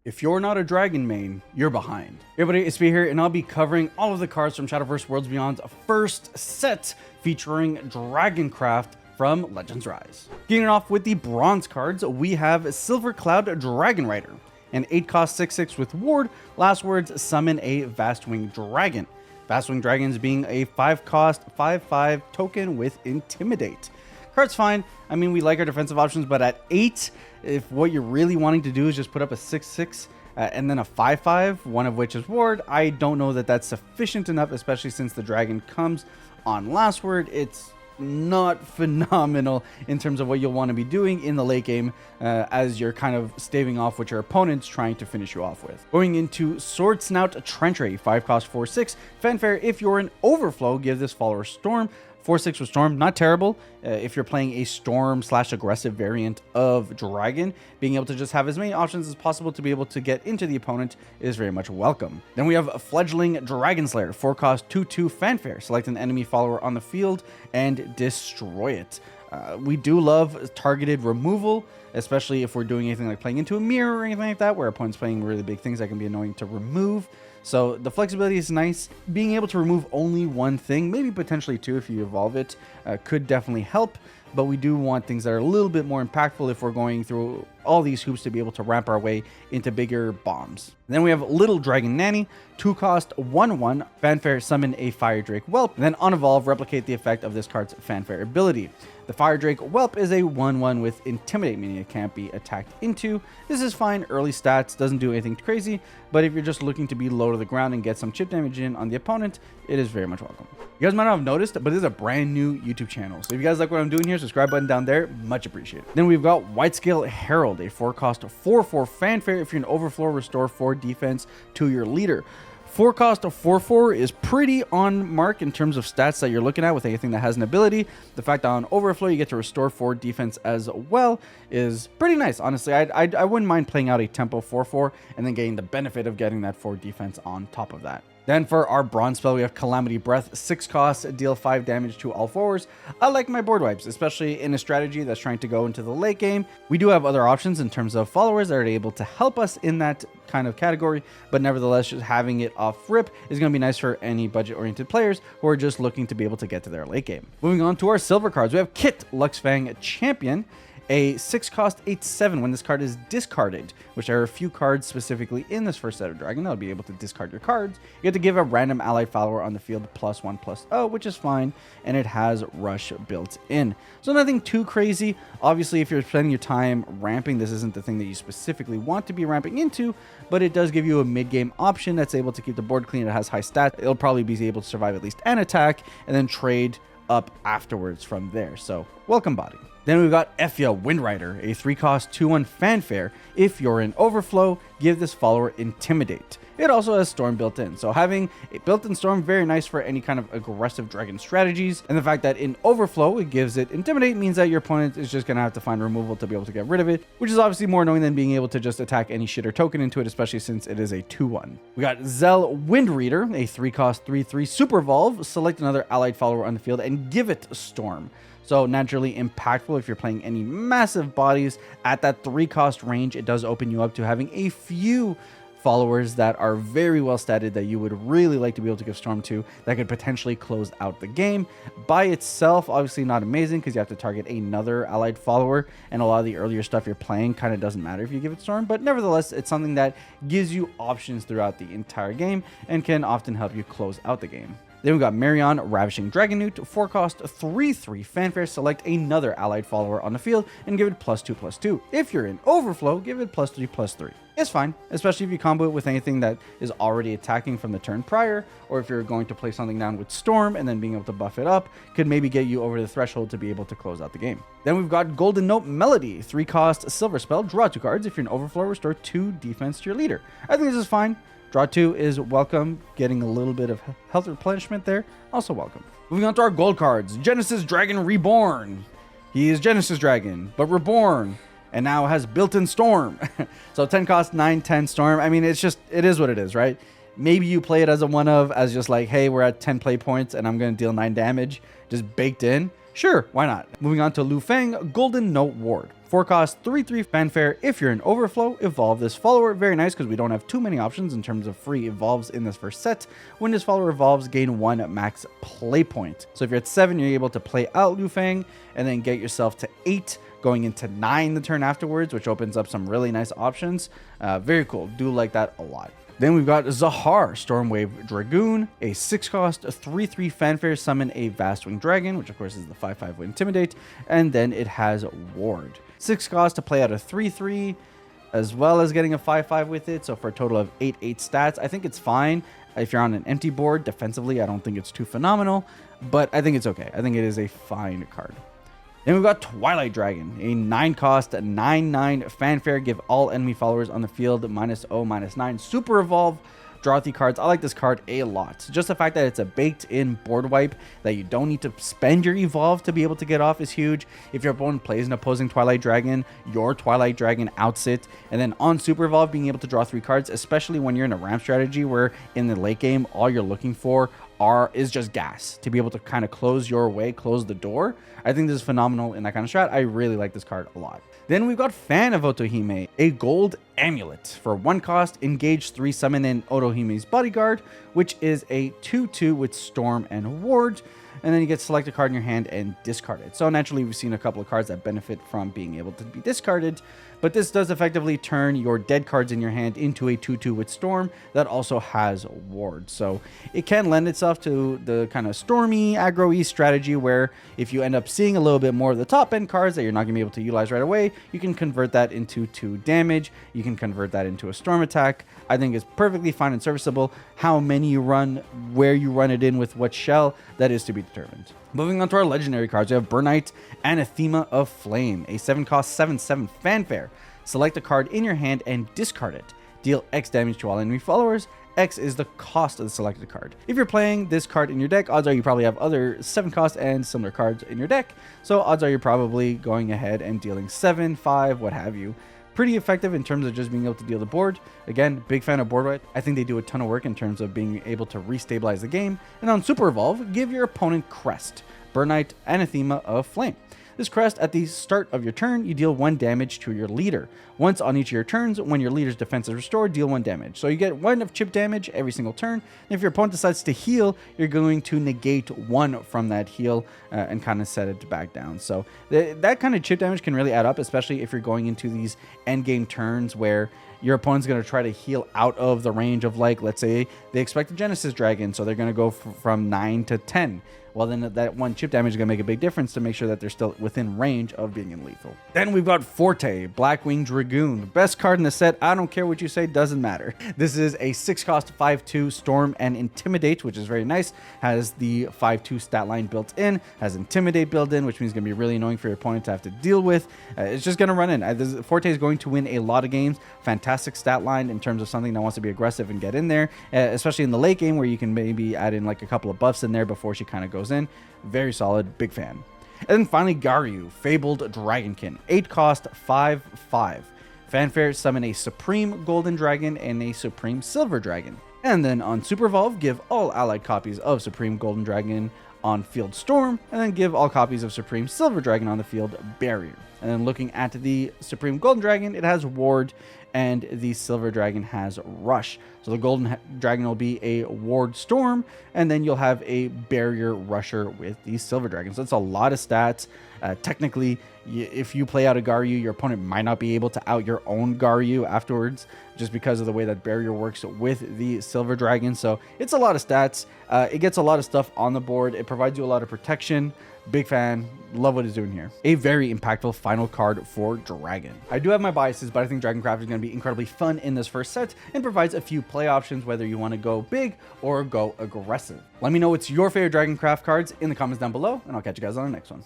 If you're not a dragon main, you're behind. Hey everybody, it's Espira here, and I'll be covering all of the cards from Shadowverse Worlds Beyond's first set featuring Dragoncraft from Legends Rise. Getting it off with the bronze cards, we have Silver Cloud Dragon Rider, an 8-cost 6/6 with Ward. Last words, summon a Vastwing Dragon. Vastwing Dragons being a 5-cost 5/5 token with Intimidate. Card's fine. I mean, we like our defensive options, but at 8, if what you're really wanting to do is just put up a 6/6 and then a 5/5, one of which is Ward, I don't know that that's sufficient enough, especially since the dragon comes on last word. It's not phenomenal in terms of what you'll want to be doing in the late game as you're kind of staving off what your opponent's trying to finish you off with. Going into Sword Snout Trentre, 5-cost 4/6. Fanfare, if you're in overflow, give this follower Storm. 4/6 with Storm, not terrible. If you're playing a Storm/aggressive variant of Dragon, being able to just have as many options as possible to be able to get into the opponent is very much welcome. Then we have Fledgling Dragon Slayer, 4-cost 2/2 Fanfare. Select an enemy follower on the field and destroy it. We do love targeted removal, especially if we're doing anything like playing into a mirror or anything like that, where opponents playing really big things that can be annoying to remove. So the flexibility is nice. Being able to remove only one thing, maybe potentially two if you evolve it, could definitely help. But we do want things that are a little bit more impactful if we're going through all these hoops to be able to ramp our way into bigger bombs. And then we have Little Dragon Nanny, 2-cost 1/1 Fanfare, summon a Fire Drake Whelp. And then on evolve, replicate the effect of this card's Fanfare ability. The Fire Drake Whelp is a 1/1 with Intimidate, meaning it can't be attacked into. This is fine, early stats, doesn't do anything crazy, but if you're just looking to be low to the ground and get some chip damage in on the opponent, it is very much welcome. You guys might not have noticed, but this is a brand new YouTube channel. So if you guys like what I'm doing here, subscribe button down there, much appreciated. Then we've got Whitescale Herald, a 4-cost 4/4 Fanfare. If you're an overflow, restore 4 defense to your leader. 4-cost 4/4 is pretty on mark in terms of stats that you're looking at with anything that has an ability. The fact that on overflow you get to restore 4 defense as well is pretty nice. Honestly, I wouldn't mind playing out a tempo 4/4 and then getting the benefit of getting that 4 defense on top of that. Then for our bronze spell, we have Calamity Breath, 6 costs, deal 5 damage to all forwards. I like my board wipes, especially in a strategy that's trying to go into the late game. We do have other options in terms of followers that are able to help us in that kind of category, but nevertheless, just having it off rip is going to be nice for any budget-oriented players who are just looking to be able to get to their late game. Moving on to our silver cards, we have Kit, Luxfang Champion, a 6-cost 8/7 when this card is discarded, which there are a few cards specifically in this first set of Dragon that'll be able to discard your cards. You have to give a random allied follower on the field +1/+0, which is fine, and it has Rush built in. So nothing too crazy. Obviously, if you're spending your time ramping, this isn't the thing that you specifically want to be ramping into, but it does give you a mid-game option that's able to keep the board clean. It has high stats. It'll probably be able to survive at least an attack, and then trade up afterwards from there. So welcome body. Then we've got Effia Windrider, a 3-cost 2/1 Fanfare. If you're in overflow, give this follower Intimidate. It also has Storm built in, so having a built-in Storm, very nice for any kind of aggressive dragon strategies. And the fact that in overflow it gives it Intimidate means that your opponent is just going to have to find removal to be able to get rid of it, which is obviously more annoying than being able to just attack any shitter token into it, especially since it is a 2/1. We got Zell Windreader, a 3-cost 3/3 Super Evolve. Select another allied follower on the field and give it Storm. So naturally impactful if you're playing any massive bodies at that 3-cost range. It does open you up to having a few followers that are very well statted that you would really like to be able to give Storm to that could potentially close out the game. By itself, obviously not amazing because you have to target another allied follower, and a lot of the earlier stuff you're playing kind of doesn't matter if you give it Storm, but nevertheless, it's something that gives you options throughout the entire game and can often help you close out the game. Then we got Marion, Ravishing Dragonute, 4-cost 3/3 Fanfare. Select another allied follower on the field and give it +2/+2. If you're in overflow, give it +3/+3. It's fine, especially if you combo it with anything that is already attacking from the turn prior, or if you're going to play something down with Storm and then being able to buff it up, could maybe get you over the threshold to be able to close out the game. Then we've got Golden Note Melody, 3-cost silver spell. Draw 2 cards. If you're in overflow, restore 2 defense to your leader. I think this is fine. Draw 2 is welcome. Getting a little bit of health replenishment there, also welcome. Moving on to our gold cards. Genesis Dragon Reborn. He is Genesis Dragon, but reborn, and now has built-in Storm. So 10-cost 9/10 Storm. I mean, it is what it is, right? Maybe you play it as a one-of, as just like, hey, we're at 10 play points and I'm going to deal 9 damage, just baked in. Sure, why not? Moving on to Lu Feng, Golden Note Ward. 4-cost 3/3 Fanfare. If you're in Overflow, evolve this follower. Very nice because we don't have too many options in terms of free evolves in this first set. When this follower evolves, gain 1 max play point. So if you're at 7, you're able to play out Liu Fang and then get yourself to 8, going into 9 the turn afterwards, which opens up some really nice options. Very cool. Do like that a lot. Then we've got Zahar, Stormwave Dragoon, a 6-cost 3/3 Fanfare, summon a Vastwing Dragon, which of course is the 5/5 with Intimidate, and then it has Ward. 6 cost to play out a 3/3, as well as getting a 5/5 with it, so for a total of 8/8 stats. I think it's fine. If you're on an empty board, defensively, I don't think it's too phenomenal, but I think it's okay. I think it is a fine card. Then we've got Twilight Dragon, a 9-cost 9/9 Fanfare. Give all enemy followers on the field -0/-9 super evolve. Draw 3 cards. I like this card a lot. Just the fact that it's a baked-in board wipe that you don't need to spend your evolve to be able to get off is huge. If your opponent plays an opposing Twilight Dragon, your Twilight Dragon outs it. And then on super evolve, being able to draw 3 cards, especially when you're in a ramp strategy where in the late game all you're looking for is just gas to be able to kind of close your way, close the door. I think this is phenomenal in that kind of strat. I really like this card a lot. Then we've got Fan of Otohime, a gold amulet. For 1 cost, engage 3, summon in Otohime's bodyguard, which is a 2/2 with Storm and Ward. And then you get to select a card in your hand and discard it. So naturally, we've seen a couple of cards that benefit from being able to be discarded, but this does effectively turn your dead cards in your hand into a 2/2 with Storm that also has Ward. So it can lend itself to the kind of stormy, aggro-y strategy where if you end up seeing a little bit more of the top end cards that you're not going to be able to utilize right away, you can convert that into 2 damage. You can convert that into a Storm attack. I think it's perfectly fine and serviceable. How many you run, where you run it in with what shell, that is to be determined. Moving on to our legendary cards, we have Burnite, Anathema of Flame, a 7-cost 7/7 Fanfare. Select a card in your hand and discard it. Deal X damage to all enemy followers. X is the cost of the selected card. If you're playing this card in your deck, odds are you probably have other 7-cost and similar cards in your deck. So odds are you're probably going ahead and dealing 7, 5, what have you. Pretty effective in terms of just being able to deal the board. Again, big fan of board wipe. I think they do a ton of work in terms of being able to restabilize the game. And on Super Evolve, give your opponent Crest, Burnite, Anathema of Flame. This crest, at the start of your turn, you deal 1 damage to your leader. Once on each of your turns, when your leader's defense is restored, deal 1 damage. So you get 1 of chip damage every single turn. And if your opponent decides to heal, you're going to negate 1 from that heal and kind of set it back down. So that kind of chip damage can really add up, especially if you're going into these endgame turns where your opponent's going to try to heal out of the range of, like, let's say they expect a Genesis Dragon, so they're going to go from 9 to 10. Well, then that 1 chip damage is going to make a big difference to make sure that they're still within range of being in lethal. Then we've got Forte, Blackwing Dragoon. Best card in the set. I don't care what you say, doesn't matter. This is a 6-cost 5/2 Storm and Intimidate, which is very nice. Has the 5/2 stat line built in. Has Intimidate built in, which means it's going to be really annoying for your opponent to have to deal with. It's just going to run in. Forte is going to win a lot of games. Fantastic stat line in terms of something that wants to be aggressive and get in there, especially in the late game where you can maybe add in like a couple of buffs in there before she kind of goes in. Very solid, big fan. And then finally Garyu, Fabled Dragonkin, 8-cost 5/5 Fanfare. Summon a Supreme Golden Dragon and a Supreme Silver Dragon. And then on Super Evolve, give all allied copies of Supreme Golden Dragon on field Storm, and then give all copies of Supreme Silver Dragon on the field Barrier. And then looking at the Supreme Golden Dragon, it has Ward, and the Silver Dragon has Rush. So the Golden Dragon will be a Ward Storm, and then you'll have a Barrier Rusher with the Silver Dragon. So it's a lot of stats. Technically, if you play out a Garyu, your opponent might not be able to out your own Garyu afterwards, just because of the way that Barrier works with the Silver Dragon. So it's a lot of stats. It gets a lot of stuff on the board. It provides you a lot of protection. Big fan. Love what it's doing here. A very impactful final card for Dragon. I do have my biases, but I think Dragoncraft is going to be incredibly fun in this first set and provides a few play options, whether you want to go big or go aggressive. Let me know what's your favorite Dragoncraft cards in the comments down below, and I'll catch you guys on the next one.